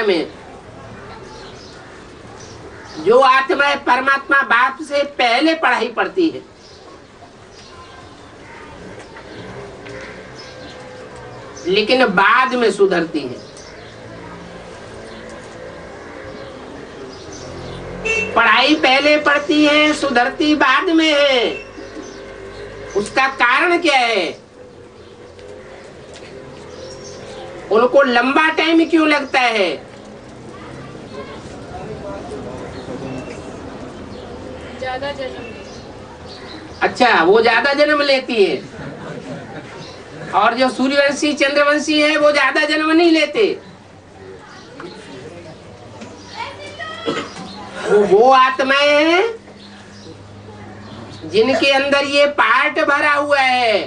में जो आत्मा परमात्मा बाप से पहले पढ़ाई पढ़ती है, लेकिन बाद में सुधरती है। पढ़ाई पहले पढ़ती है, सुधरती बाद में है। उसका कारण क्या है? उनको लंबा टाइम क्यों लगता है? ज्यादा जन्म। अच्छा, वो ज्यादा जन्म लेती है, और जो सूर्यवंशी चंद्रवंशी है वो ज्यादा जन्म नहीं लेते। वो आत्माएं हैं जिनके अंदर ये पार्ट भरा हुआ है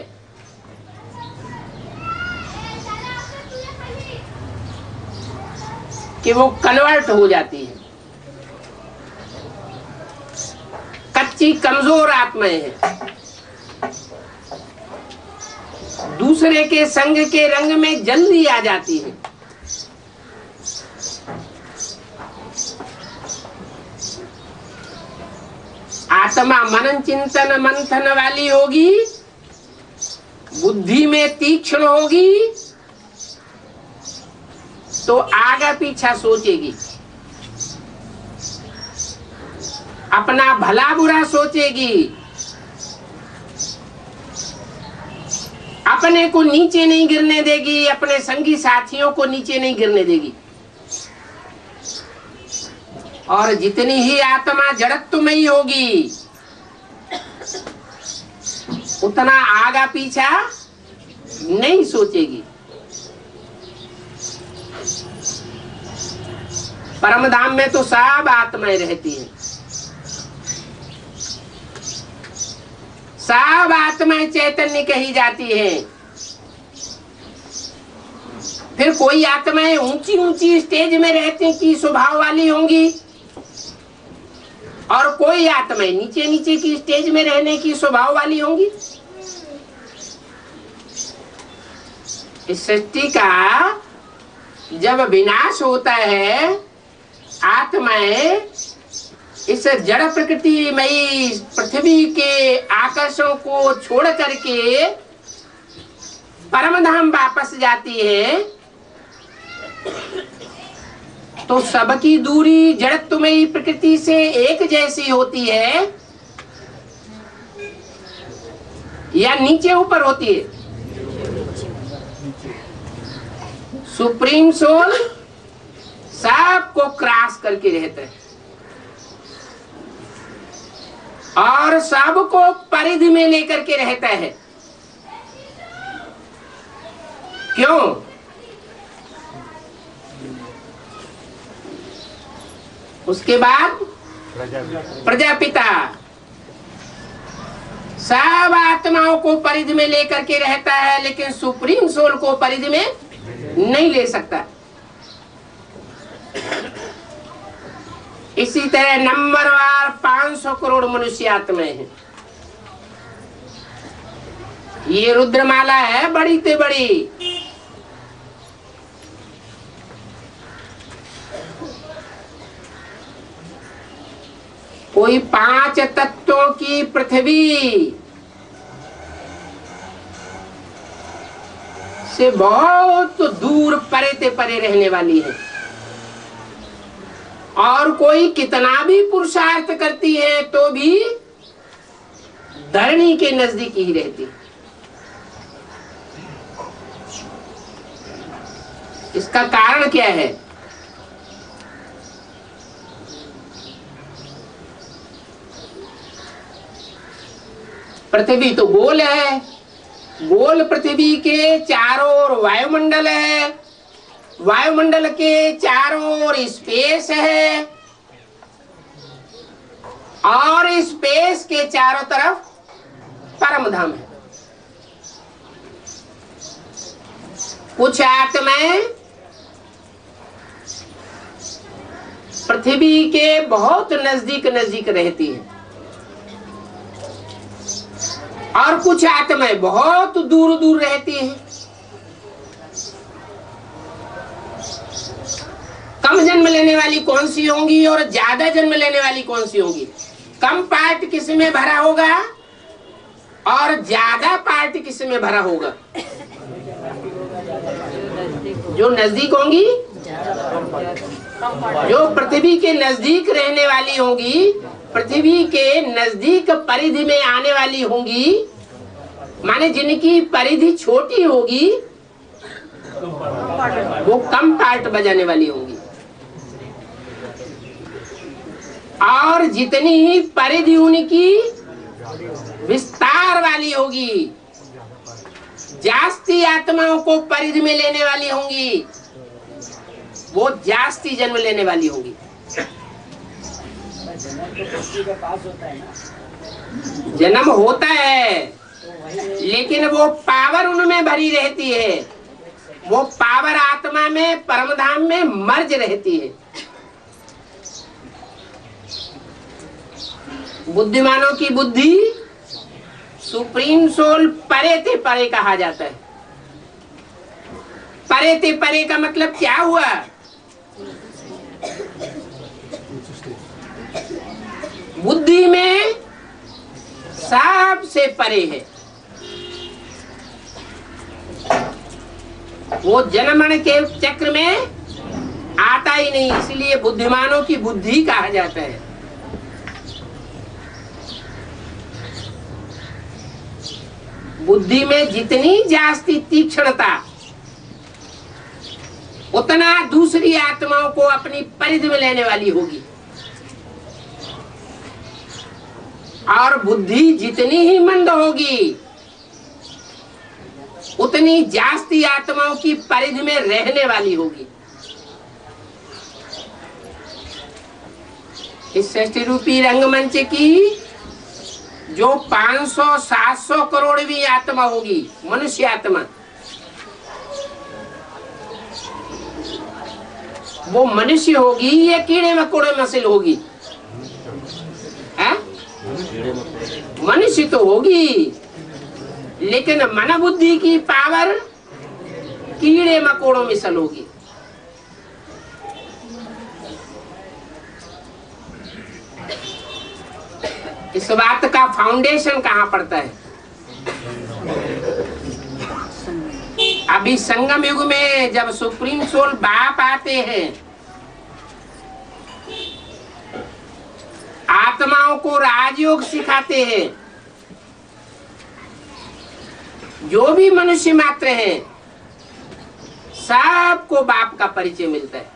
कि वो कन्वर्ट हो जाती है। कच्ची कमजोर आत्माएं हैं, दूसरे के संग के रंग में जल्दी आ जाती है। आत्मा मनन चिंतन मंथन वाली होगी, बुद्धि में तीक्ष्ण होगी, तो आगा पीछा सोचेगी, अपना भला बुरा सोचेगी, अपने को नीचे नहीं गिरने देगी, अपने संगी साथियों को नीचे नहीं गिरने देगी। और जितनी ही आत्मा जड़त्वमयी होगी, उतना आगा पीछा नहीं सोचेगी। परम धाम में तो सब आत्माएं रहती हैं, सब आत्माएं चैतन्य कही जाती हैं। फिर कोई आत्माएं ऊंची ऊंची स्टेज में रहती की स्वभाव वाली होंगी, और कोई आत्माएं नीचे नीचे की स्टेज में रहने की स्वभाव वाली होंगी। इस सृष्टि का जब विनाश होता है, आत्माएं इस जड़ प्रकृतिमयी पृथ्वी के आकर्षण को छोड़ करके परम धाम वापस जाती है, तो सबकी दूरी जड़त्वमयी प्रकृति से एक जैसी होती है या नीचे ऊपर होती है? सुप्रीम सोल सबको क्रॉस करके रहता है और सबको परिधि में लेकर के रहता है। क्यों? उसके बाद प्रजापिता सब आत्माओं को परिधि में लेकर के रहता है, लेकिन सुप्रीम सोल को परिधि में नहीं ले सकता। इसी तरह नंबरवार 500 करोड़ मनुष्य आत्माएं हैं। ये रुद्रमाला है बड़ी से बड़ी। कोई 5 तत्वों की पृथ्वी से बहुत दूर परे ते परे रहने वाली है, और कोई कितना भी पुरुषार्थ करती है तो भी धरणी के नजदीक ही रहती। इसका कारण क्या है? पृथ्वी तो गोल है, गोल पृथ्वी के चारों ओर वायुमंडल है, वायुमंडल के चारों ओर स्पेस है, और स्पेस के चारों तरफ परम धाम है। कुछ आत्माएं पृथ्वी के बहुत नजदीक नजदीक रहती है, और कुछ आत्माएं बहुत दूर दूर रहती हैं। जन्म लेने वाली कौन सी होंगी और ज्यादा जन्म लेने वाली कौन सी होंगी? कम पार्ट किस में भरा होगा और ज्यादा पार्ट किस में भरा होगा? जो नजदीक होंगी, जो पृथ्वी के नजदीक रहने वाली होंगी, पृथ्वी के नजदीक परिधि में आने वाली होंगी, माने जिनकी परिधि छोटी होगी वो कम पार्ट बजाने वाली होंगी, और जितनी परिधि उनकी विस्तार वाली होगी, जास्ती आत्माओं को परिधि में लेने वाली होंगी, वो जास्ती जन्म लेने वाली होंगी। जन्म होता है लेकिन वो पावर उनमें भरी रहती है, वो पावर आत्मा में परमधाम में मर्ज रहती है। बुद्धिमानों की बुद्धि सुप्रीम सोल परे ते परे कहा जाता है। परे ते परे का मतलब क्या हुआ? बुद्धि में सबसे परे है, वो जन्मन के चक्र में आता ही नहीं, इसलिए बुद्धिमानों की बुद्धि कहा जाता है। बुद्धि में जितनी जास्ती तीक्ष्णता, उतना दूसरी आत्माओं को अपनी परिधि में लेने वाली होगी, और बुद्धि जितनी ही मंद होगी उतनी जास्ती आत्माओं की परिधि में रहने वाली होगी। इस सृष्टि रूपी रंगमंच की जो 500-700 करोड़ भी आत्मा होगी, मनुष्य आत्मा, वो मनुष्य होगी या कीड़े मकोड़े मसल होगी? मनुष्य तो होगी, लेकिन मन बुद्धि की पावर कीड़े मकोड़ों में सल होगी। इस बात का फाउंडेशन कहाँ पड़ता है? अभी संगम युग में जब सुप्रीम सोल बाप आते हैं, आत्माओं को राजयोग सिखाते हैं, जो भी मनुष्य मात्र हैं सबको बाप का परिचय मिलता है।